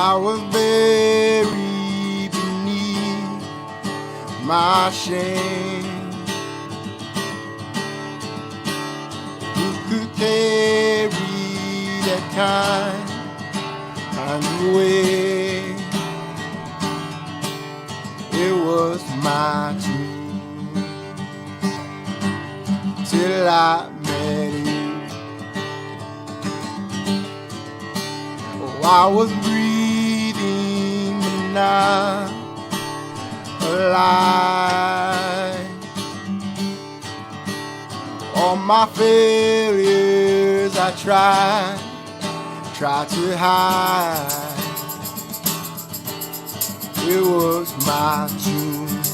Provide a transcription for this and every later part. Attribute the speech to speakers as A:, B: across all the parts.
A: I was buried beneath my shame. Who could carry that kind of weight? It was my truth till I met you. Oh, I was breathing but not alive. All my failures I tried to hide. It was my truth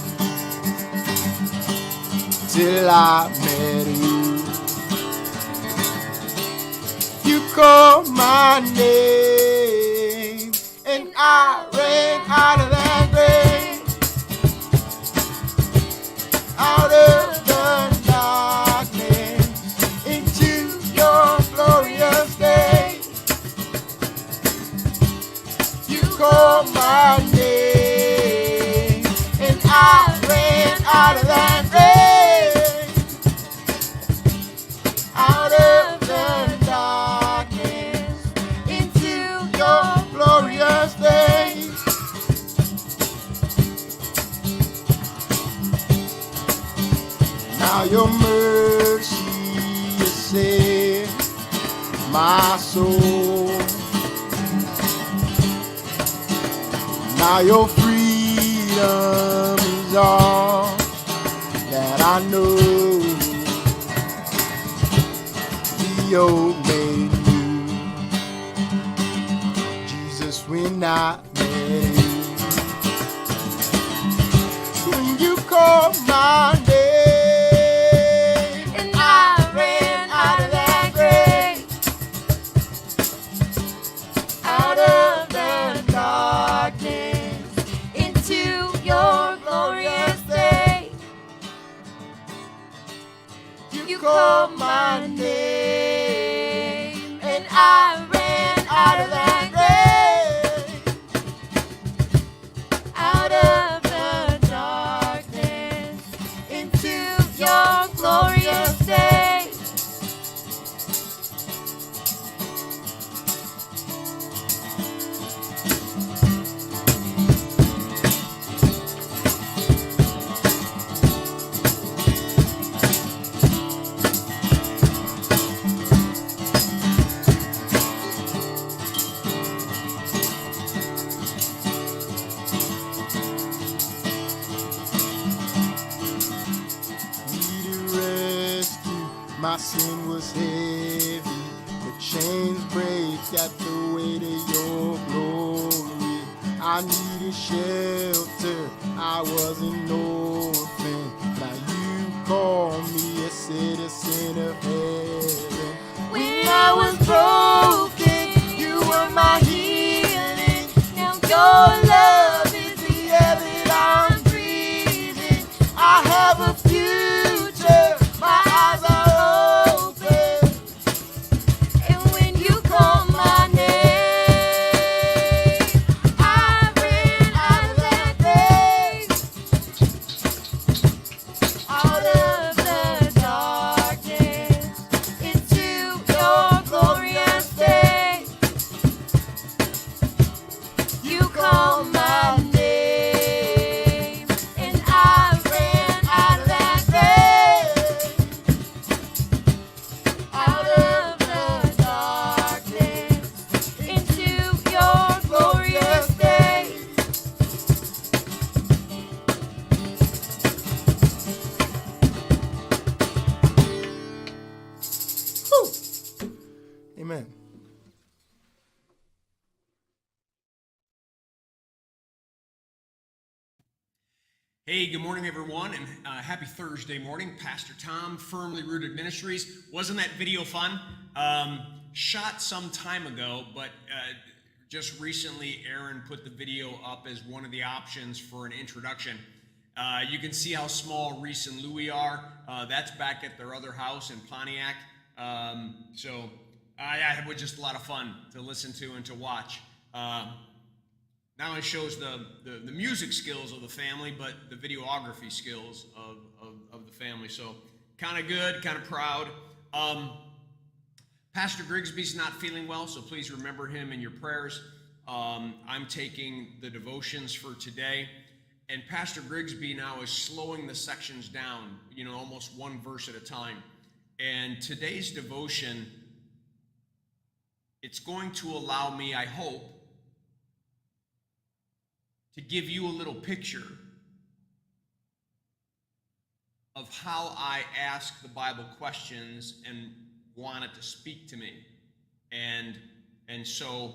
A: till I met you. You called my name and I ran out of that grave, out of the darkness into your glorious day. You called my name and I ran out of that grave, out of the darkness into your glorious day. Now your mercy has saved my soul. Now your freedom is all that I know. The old made new. Jesus, when I met you, when you called my name and I ran out of that grave, out of the darkness into your glorious day. You called my name and I ran out of that grave, out of the darkness into your glorious day. My sin was heavy, the chains break at the weight of your glory. I needed shelter, I was an orphan. Now you call me a citizen of heaven. When I was broken, you were my healing. Now your love is the air that I'm breathing. I have a future, my eyes are Amen.
B: Hey, good morning, everyone, and happy Thursday morning. Pastor Tom, Firmly Rooted Ministries. Wasn't that video fun? Shot some time ago, but just recently Aaron put the video up as one of the options for an introduction. You can see how small Reese and Louie are. That's back at their other house in Pontiac. So it was just a lot of fun to listen to and to watch. not only shows the music skills of the family, but the videography skills of the family. So kind of good, kind of proud. Pastor Grigsby's not feeling well, so please remember him in your prayers. I'm taking the devotions for today, and Pastor Grigsby now is slowing the sections down, almost one verse at a time. And today's devotion, it's going to allow me, I hope, to give you a little picture of how I ask the Bible questions and want it to speak to me. And so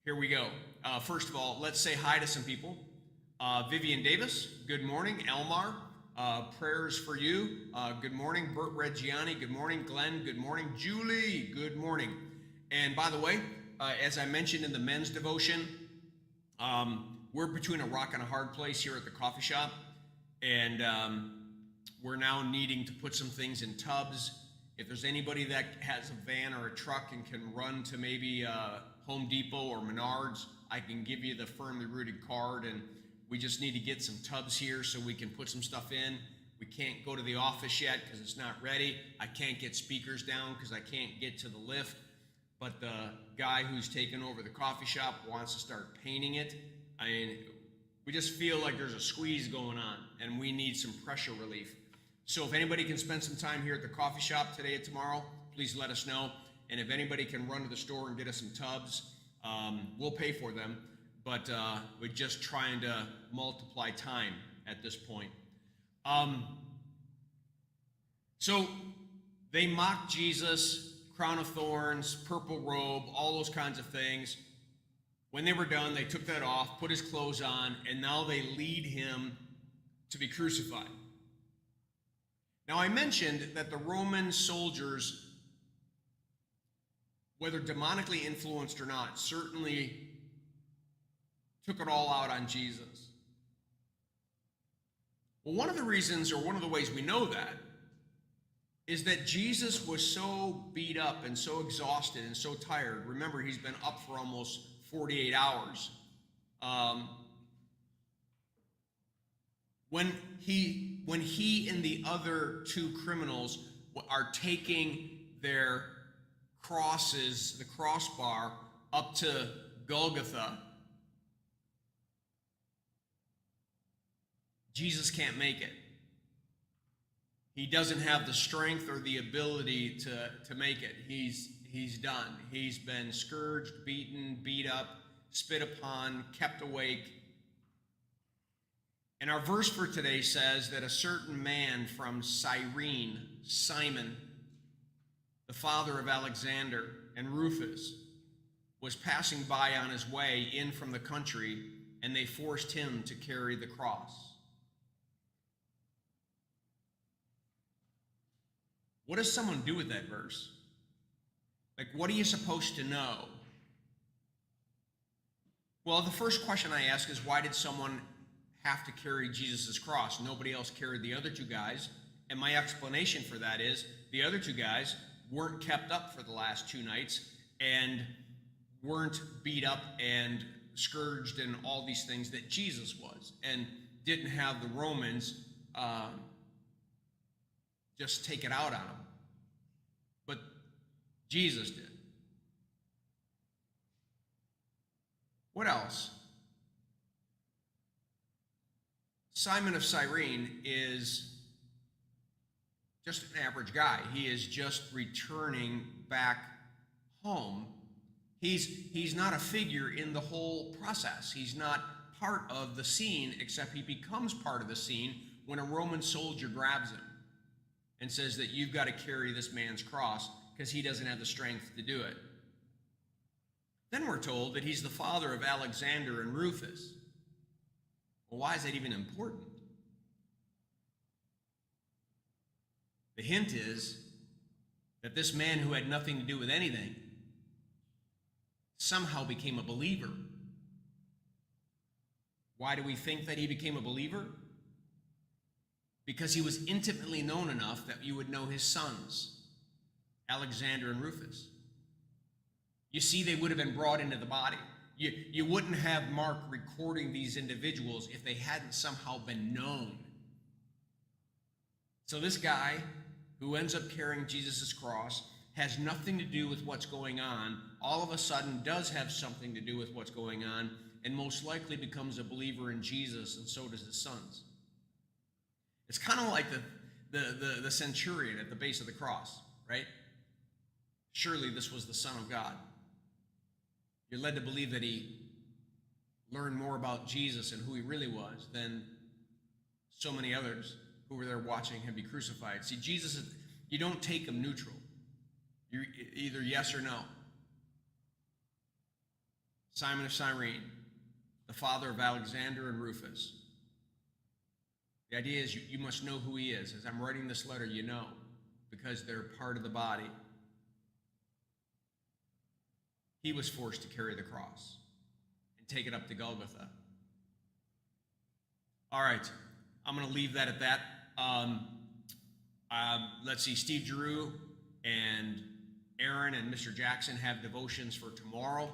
B: here we go. First of all, let's say hi to some people. Vivian Davis, good morning. Elmar, prayers for you. Good morning. Bert Reggiani, good morning. Glenn, good morning. Julie, good morning. And by the way, as I mentioned in the men's devotion, we're between a rock and a hard place here at the coffee shop, and we're now needing to put some things in tubs. If there's anybody that has a van or a truck and can run to maybe Home Depot or Menards, I can give you the Firmly Rooted card, and we just need to get some tubs here so we can put some stuff in. We can't go to the office yet because it's not ready. I can't get speakers down because I can't get to the lift. But the guy who's taken over the coffee shop wants to start painting it. I mean, we just feel like there's a squeeze going on and we need some pressure relief. So if anybody can spend some time here at the coffee shop today or tomorrow, please let us know. And if anybody can run to the store and get us some tubs, we'll pay for them. But we're just trying to multiply time at this point. So they mocked Jesus, crown of thorns, purple robe, all those kinds of things. When they were done, they took that off, put his clothes on, and now they lead him to be crucified. Now, I mentioned that the Roman soldiers, whether demonically influenced or not, certainly took it all out on Jesus. Well, one of the reasons, or one of the ways we know that, is that Jesus was so beat up and so exhausted and so tired. Remember, he's been up for almost 48 hours. When he and the other two criminals are taking their crosses, the crossbar, up to Golgotha, Jesus can't make it. He doesn't have the strength or the ability to make it. He's done. He's been scourged, beaten, beat up, spit upon, kept awake. And our verse for today says that a certain man from Cyrene, Simon, the father of Alexander and Rufus, was passing by on his way in from the country, and they forced him to carry the cross. What does someone do with that verse? Like, what are you supposed to know? Well, the first question I ask is, why did someone have to carry Jesus' cross? Nobody else carried the other two guys. And my explanation for that is, the other two guys weren't kept up for the last 2 nights and weren't beat up and scourged and all these things that Jesus was, and didn't have the Romans just take it out on him. But Jesus did. What else? Simon of Cyrene is just an average guy. He is just returning back home. He's not a figure in the whole process. He's not part of the scene, except he becomes part of the scene when a Roman soldier grabs him and says that you've got to carry this man's cross because he doesn't have the strength to do it. Then we're told that he's the father of Alexander and Rufus. Well, why is that even important? The hint is that this man who had nothing to do with anything somehow became a believer. Why do we think that he became a believer? Because he was intimately known enough that you would know his sons, Alexander and Rufus. You see, they would have been brought into the body. You wouldn't have Mark recording these individuals if they hadn't somehow been known. So this guy who ends up carrying Jesus' cross has nothing to do with what's going on, all of a sudden does have something to do with what's going on, and most likely becomes a believer in Jesus, and so does his sons. It's kind of like the centurion at the base of the cross, right? Surely this was the Son of God. You're led to believe that he learned more about Jesus and who he really was than so many others who were there watching him be crucified. See, Jesus, you don't take him neutral. You're either yes or no. Simon of Cyrene, the father of Alexander and Rufus. The idea is you must know who he is. As I'm writing this letter, you know, because they're part of the body. He was forced to carry the cross and take it up to Golgotha. All right, I'm going to leave that at that. Let's see, Steve Giroux and Aaron and Mr. Jackson have devotions for tomorrow.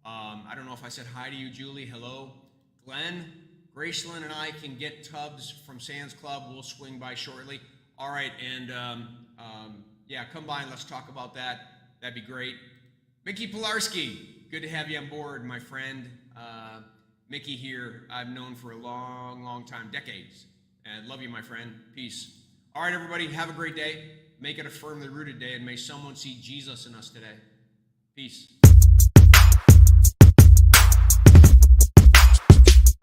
B: I don't know if I said hi to you, Julie. Hello. Glenn, Gracelyn, and I can get tubs from Sands Club. We'll swing by shortly. All right, and yeah, come by and let's talk about that. That'd be great. Mickey Pilarski, good to have you on board, my friend. Mickey here, I've known for a long, long time, decades. And love you, my friend. Peace. All right, everybody, have a great day. Make it a firmly rooted day, and may someone see Jesus in us today. Peace.